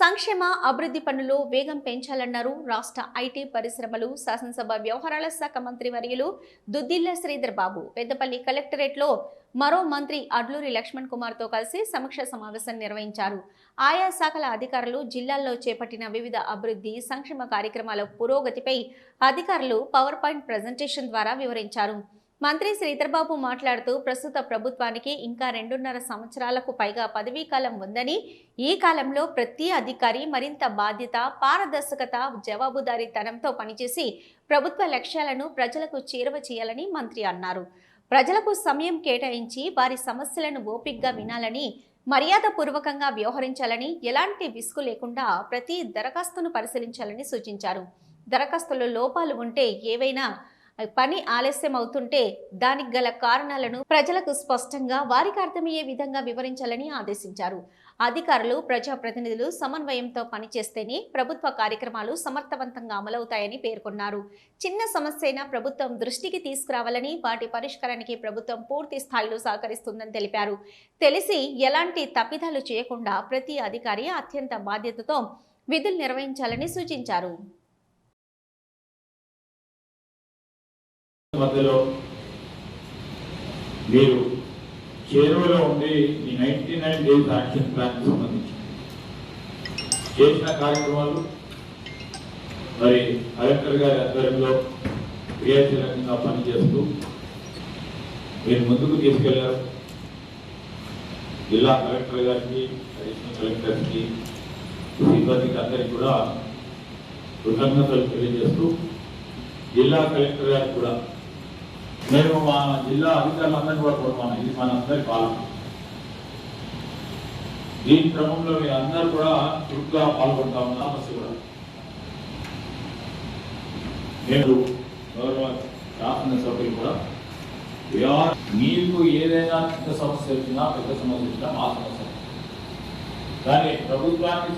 సంక్షేమ అభివృద్ధి పనులు వేగం పెంచాలన్నారు రాష్ట్ర ఐటీ పరిశ్రమలు శాసనసభ వ్యవహారాల శాఖ మంత్రి వర్యులు దుద్దిళ్ల శ్రీధర్ బాబు పెద్దపల్లి కలెక్టరేట్లో మరో మంత్రి అడ్లూరి లక్ష్మణ్ కుమార్ తో కలిసి సమీక్ష సమావేశం నిర్వహించారు. ఆయా శాఖల అధికారులు జిల్లాల్లో చేపట్టిన వివిధ అభివృద్ధి సంక్షేమ కార్యక్రమాల పురోగతిపై అధికారులు పవర్ పాయింట్ ప్రెజెంటేషన్ ద్వారా వివరించారు. మంత్రి శ్రీధర్బాబు మాట్లాడుతూ ప్రస్తుత ప్రభుత్వానికి ఇంకా 2.5 సంవత్సరాలకు పైగా పదవీ కాలం ఉందని, ఈ కాలంలో ప్రతి అధికారి మరింత బాధ్యత, పారదర్శకత, జవాబుదారీతనంతో పనిచేసి ప్రభుత్వ లక్ష్యాలను ప్రజలకు చేరువ చేయాలని మంత్రి అన్నారు. ప్రజలకు సమయం కేటాయించి వారి సమస్యలను ఓపికగా వినాలని, మర్యాదపూర్వకంగా వ్యవహరించాలని, ఎలాంటి విసుగు లేకుండా ప్రతి దరఖాస్తును పరిశీలించాలని సూచించారు. దరఖాస్తులో లోపాలు ఉంటే, ఏవైనా పని ఆలస్యం అవుతుంటే దానికి గల కారణాలను ప్రజలకు స్పష్టంగా వారికి అర్థమయ్యే విధంగా వివరించాలని ఆదేశించారు. అధికారులు, ప్రజాప్రతినిధులు సమన్వయంతో పనిచేస్తేనే ప్రభుత్వ కార్యక్రమాలు సమర్థవంతంగా అమలవుతాయని పేర్కొన్నారు. చిన్న సమస్య అయినా ప్రభుత్వం దృష్టికి తీసుకురావాలని, వాటి పరిష్కారానికి ప్రభుత్వం పూర్తి స్థాయిలో సహకరిస్తుందని తెలిపారు. తెలిసి ఎలాంటి తప్పిదాలు చేయకుండా ప్రతి అధికారి అత్యంత బాధ్యతతో విధులు నిర్వహించాలని సూచించారు. మధ్యలో మీరు చేరువలో ఉండి ఈ 99 డేస్ యాక్షన్ ప్లాన్ సంబంధించి చేసిన కార్యక్రమాలు మరి కలెక్టర్ గారి ఆధ్వర్యంలో క్రియాశీలకంగా పనిచేస్తూ మీరు ముందుకు తీసుకెళ్లారు. జిల్లా కలెక్టర్ గారికి, అడిషనల్ కలెక్టర్కి, సిబ్బందికి అందరికీ కూడా కృతజ్ఞతలు తెలియజేస్తూ, జిల్లా కలెక్టర్ గారికి కూడా మేము మా జిల్లా అధికారులందరినీ కూడా కోరుకున్నాం. ఇది మనందరి పాలన. దీని క్రమంలో మీరు అందరూ కూడా చురుగ్గా పాల్గొంటా ఉన్న సమస్య కూడా నేను గౌరవ శాసనసభ్యులు కూడా మీకు ఏదైనా చిన్న సమస్య వచ్చినా, పెద్ద సమస్య వచ్చినా మా సమస్య, కానీ ప్రభుత్వానికి